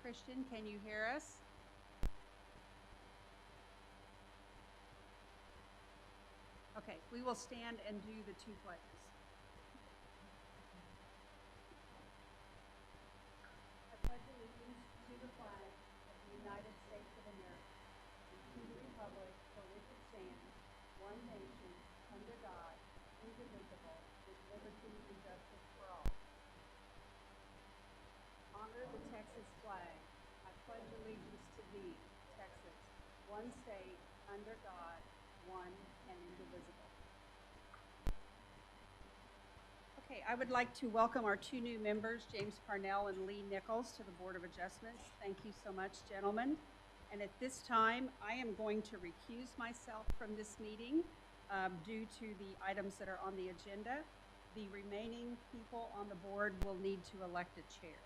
Christian, can you hear us? Okay, we will stand and do the two pledges. I pledge allegiance to the flag of the United States of America and to the republic for which it stands, one nation, under God, indivisible, with liberty and justice for all. Honor the Texas flag. I pledge allegiance to thee, Texas, one state, under God, one and indivisible. Okay, I would like to welcome our two new members, James Parnell and Lee Nichols, to the Board of Adjustments. Thank you so much, gentlemen. And at this time, I am going to recuse myself from this meeting due to the items that are on the agenda. The remaining people on the board will need to elect a chair.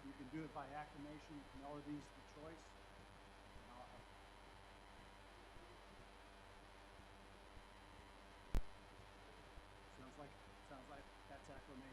You can do it by acclamation. Melody's the choice. Sounds like that's acclamation.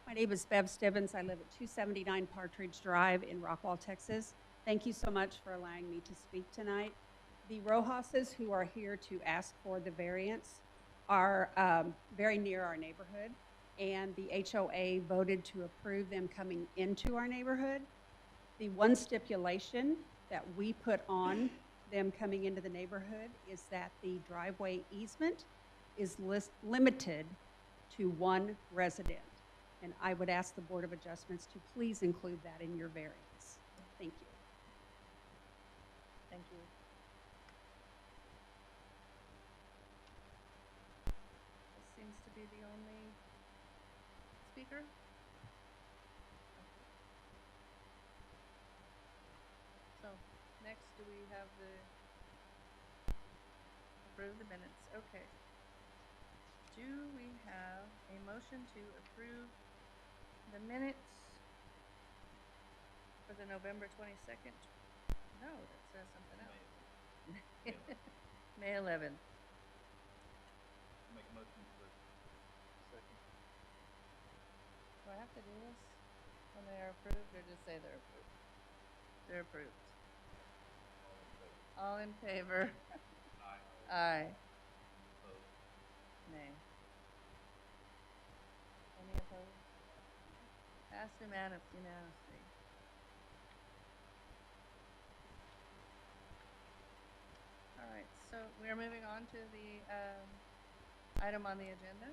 My name is Bev Stibbins. I live at 279 Partridge Drive in Rockwall, Texas. Thank you so much for allowing me to speak tonight. The Rojases who are here to ask for the variance are very near our neighborhood, and the HOA voted to approve them coming into our neighborhood. The one stipulation that we put on them coming into the neighborhood is that the driveway easement is limited to one resident. And I would ask the Board of Adjustments to please include that in your variance. Thank you. Thank you. This seems to be the only speaker. So next, do we have the approve the minutes? Okay. Do we have a motion to approve the minutes for the November 22nd? No, that says something else. May 11th. Make a motion for second. Do I have to do this when they are approved, or just say they're approved? They're approved. All in favor? Aye. Aye. Opposed? Nay. Any opposed? Passed unanimously. All right, so we're moving on to the item on the agenda.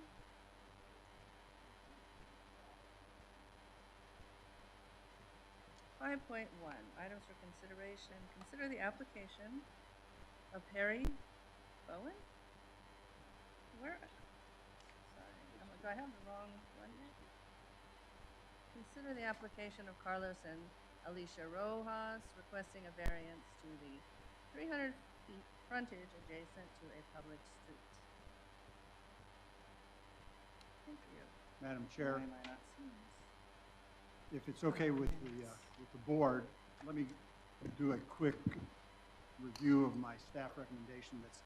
Five point one, items for consideration. Consider the application of Perry Bowen? Where? Sorry, do I have the wrong one here? consider the application of Carlos and Alicia Rojas requesting a variance to the 300 feet frontage adjacent to a public street. Thank you. Madam Chair, Why am I not seeing this? if it's okay with the board, let me do a quick review of my staff recommendation that's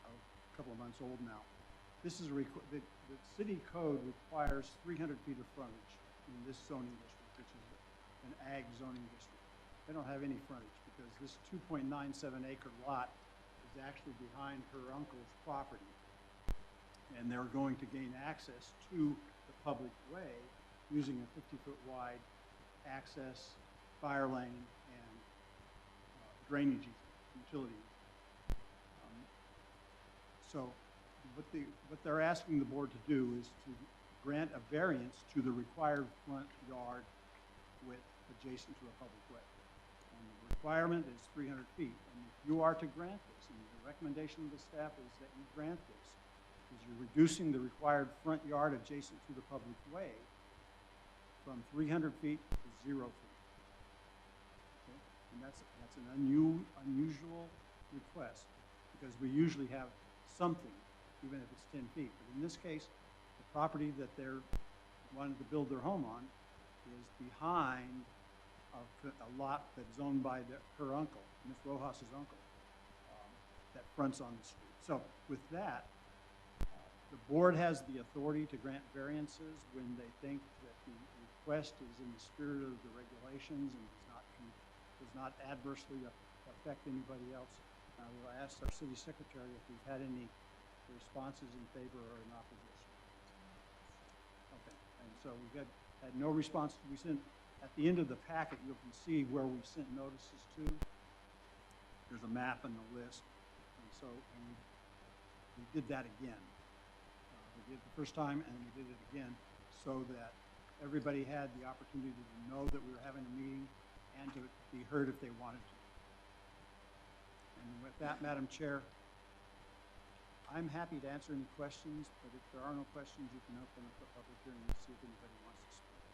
a couple of months old now. This is the city code requires 300 feet of frontage in this zoning district, which is an ag zoning district. They don't have any frontage because this 2.97 acre lot is actually behind her uncle's property. And they're going to gain access to the public way using a 50-foot wide access, fire lane, and drainage utility. So what they're asking the board to do is to grant a variance to the required front yard width adjacent to a public way. And the requirement is 300 feet. And if you are to grant this, and the recommendation of the staff is that you grant this, is you're reducing the required front yard adjacent to the public way from 300 feet to 0 feet. Okay? And that's an unusual request because we usually have something, even if it's 10 feet. But in this case, the property that they're wanting to build their home on is behind a lot that's owned by her uncle, Ms. Rojas's uncle, that fronts on the street. So with that, the board has the authority to grant variances when they think that the request is in the spirit of the regulations and does not adversely affect anybody else. I will ask our city secretary if we've had any responses in favor or in opposition. Okay, and so we had no response. We sent, at the end of the packet, you can see where we sent notices to. There's a map and the list. And so we did that again. We did it the first time and we did it again so that everybody had the opportunity to know that we were having a meeting and to be heard if they wanted to. And with that, Madam Chair, I'm happy to answer any questions, but if there are no questions, you can open up the public hearing and see if anybody wants to speak.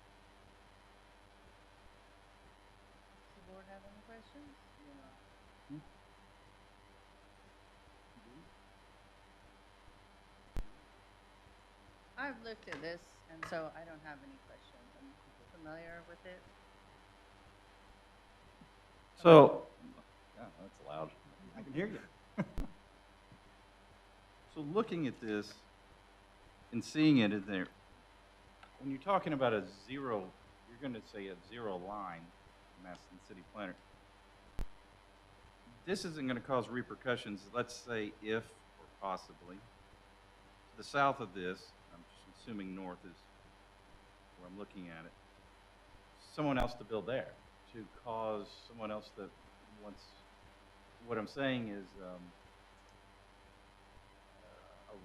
Does the board have any questions? Hmm? I've looked at this, and so I don't have any questions. I'm familiar with it. So, yeah, that's loud. I can hear you. So looking at this and seeing it in there, when you're talking about a zero, you're going to say a zero line, Maston City Planner. This isn't going to cause repercussions, let's say if, or possibly, to the south of this, I'm just assuming north is where I'm looking at it, someone else to build there, to cause someone else that wants, what I'm saying is a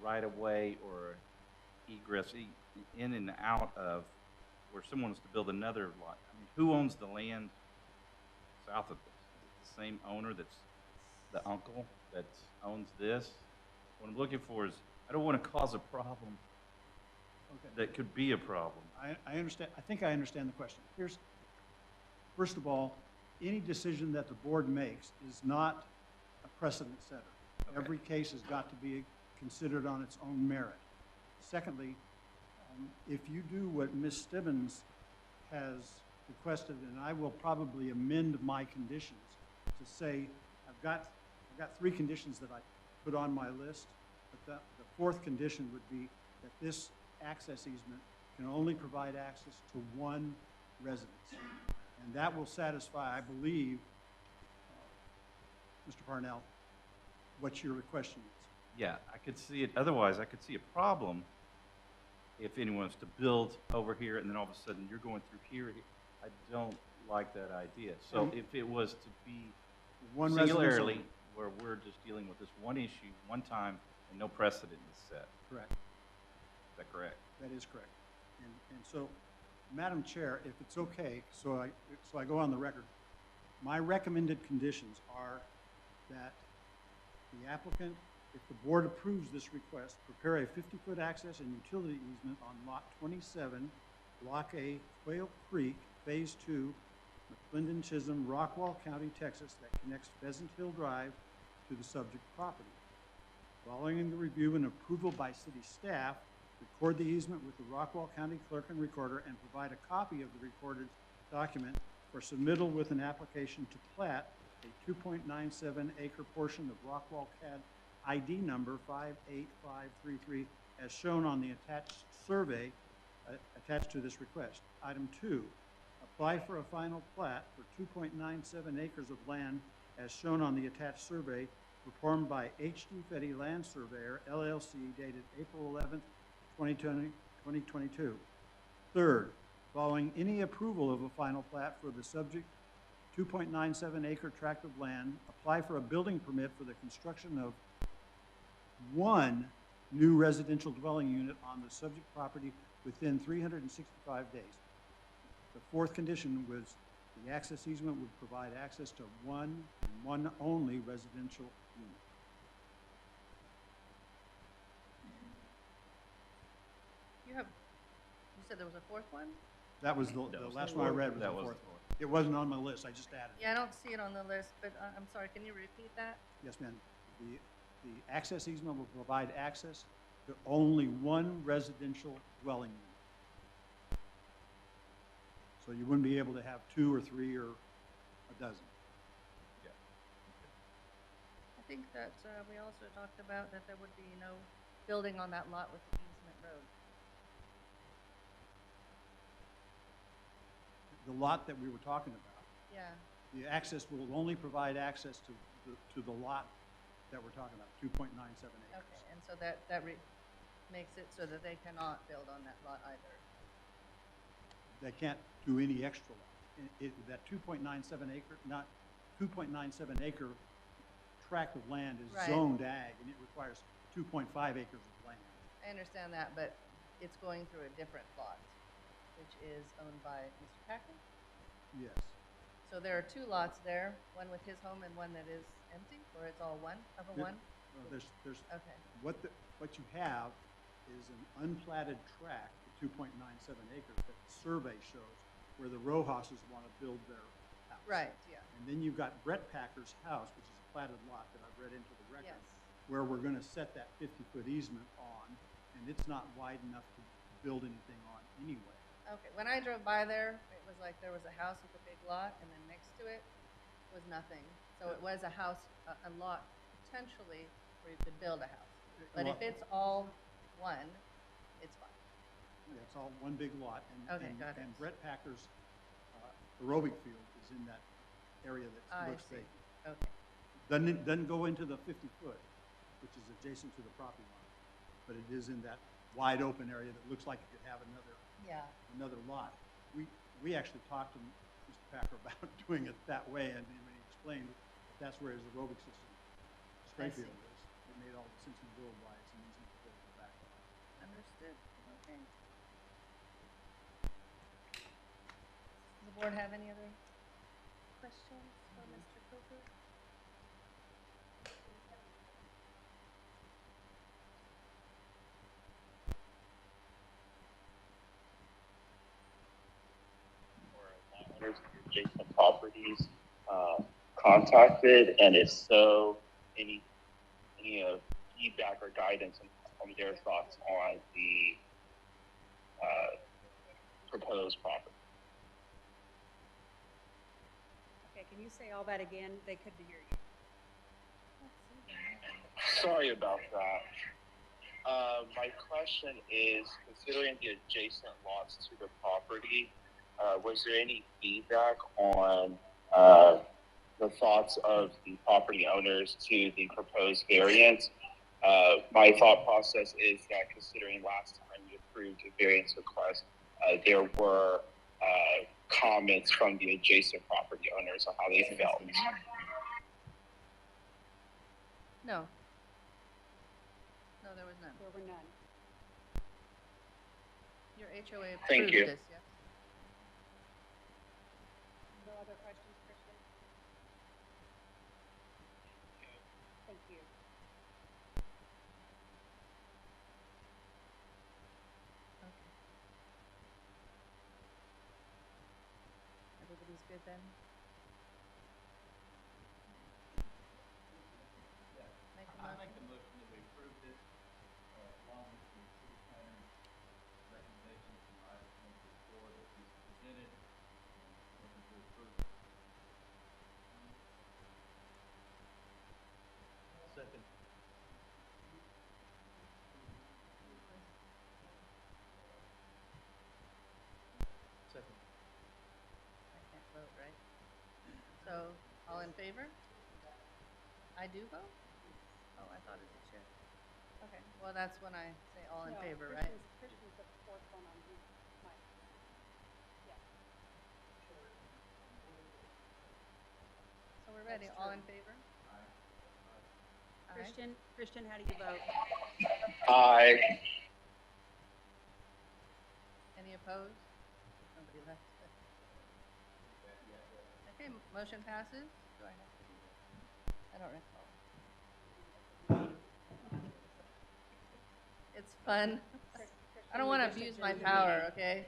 right-of-way or egress in and out of where someone wants to build another lot. I mean, who owns the land south of this? Is it the same owner that's the uncle that owns this? What I'm looking for is, I don't want to cause a problem that could be a problem. I understand. I think I understand the question. First of all, any decision that the board makes is not a precedent setter. Okay. Every case has got to be considered on its own merit. Secondly, if you do what Ms. Stibbons has requested, and I will probably amend my conditions to say, I've got 3 conditions that I put on my list, but the 4th condition would be that this access easement can only provide access to one residence. And that will satisfy, I believe, Mr. Parnell, what your question is. Yeah, I could see it, otherwise I could see a problem if anyone was to build over here and then all of a sudden you're going through here. I don't like that idea. So if it was to be One residence singularly only. where we're just dealing with this one issue, one time, and no precedent is set. Correct. Is that correct? That is correct. And so, Madam Chair, if it's okay, so I go on the record, my recommended conditions are that the applicant, if the board approves this request, prepare a 50-foot access and utility easement on lot 27 Block A, Quail Creek, Phase 2, McLendon-Chisholm, Rockwall County, Texas, that connects Pheasant Hill Drive to the subject property. Following the review and approval by city staff, record the easement with the Rockwall County Clerk and Recorder and provide a copy of the recorded document for submittal with an application to plat a 2.97 acre portion of Rockwall CAD ID number 58533 as shown on the attached survey attached to this request. Item 2, apply for a final plat for 2.97 acres of land as shown on the attached survey performed by H.D. Fetty Land Surveyor, LLC, dated April 11th, 2022. Third, following any approval of a final plat for the subject 2.97 acre tract of land, apply for a building permit for the construction of one new residential dwelling unit on the subject property within 365 days. The fourth condition was the access easement would provide access to one and one only residential unit. You said there was a fourth one? That was the last one I read was the That was fourth one. It wasn't on my list, I just added it. Yeah, I don't see it on the list, but I'm sorry, can you repeat that? Yes, ma'am. The access easement will provide access to only one residential dwelling unit. So you wouldn't be able to have two or three or a dozen. I think that we also talked about that there would be no building on that lot with the easement road. The lot that we were talking about, Yeah, the access will only provide access to the lot that we're talking about, 2.97 acres. okay, and so that makes it so that they cannot build on that lot either. They can't do any extra lot. That 2.97 acre tract of land is Right. zoned ag, and it requires 2.5 acres of land. I understand that, but it's going through a different lot, which is owned by Mr. Packer. Yes. So there are two lots there, one with his home and one that is empty, or it's all one of a There- one? There's, Okay, what you have is an unplatted tract, the 2.97 acres, that the survey shows where the Rojas's want to build their house. right, yeah, And then you've got Brett Packer's house, which is a platted lot that I've read into the record, yes. where we're going to set that 50-foot easement on, and it's not wide enough to build anything on anyway. Okay, when I drove by there, it was like there was a house with a big lot, and then next to it was nothing. So it was a house, a lot potentially where you could build a house. But if it's all one, it's fine. Yeah, it's all one big lot, Okay, got it. and Brett Packer's aerobic field is in that area that I looks see. vacant. Okay, Doesn't go into the 50-foot, which is adjacent to the property line, but it is in that wide open area that looks like it could have yeah, another lot. We actually talked to Mr. Packer about doing it that way, and when he explained that that's where his aerobic system, Sprayfield see. is. It made all the sense in the world why it's an easement to build the back lot. understood, okay. Does the board have any other questions for Mr. Coker? Owners of adjacent properties contacted, and if so, any feedback or guidance on their thoughts on the proposed property. Okay, can you say all that again? They couldn't hear you. Sorry about that. My question is, considering the adjacent lots to the property, was there any feedback on the thoughts of the property owners to the proposed variance? My thought process is that considering last time we approved a variance request, there were comments from the adjacent property owners on how they felt. No. No, there was none. There were none. Your HOA Thank approved you. this, yes? No other questions, Christian? Thank you. Okay. everybody's good then? Make a I motion. make the motion that we approve this, along with the city planner's recommendations from item 1 that he's presented, and looking to approve. Second. Second. I can't vote, right? So, all in favor? I do vote? Oh, I thought as a chair. Okay, well, that's when I say all in No, favor, right? Christian's the fourth one on his mic. Yeah. So we're ready, That's all true. in favor? Aye. Christian, how do you vote? Aye. Any opposed? Nobody left. Okay, motion passes. Do I have to do that? I don't recall. It's fun. I don't want to abuse my power, okay?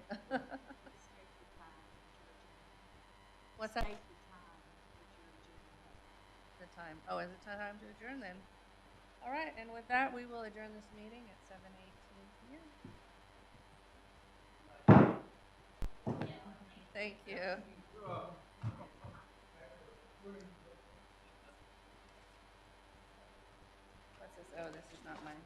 What's that? The time. Oh, is it time to adjourn then? All right, and with that, we will adjourn this meeting at 7:18 p.m. Thank you. What's this? Oh, this is not mine.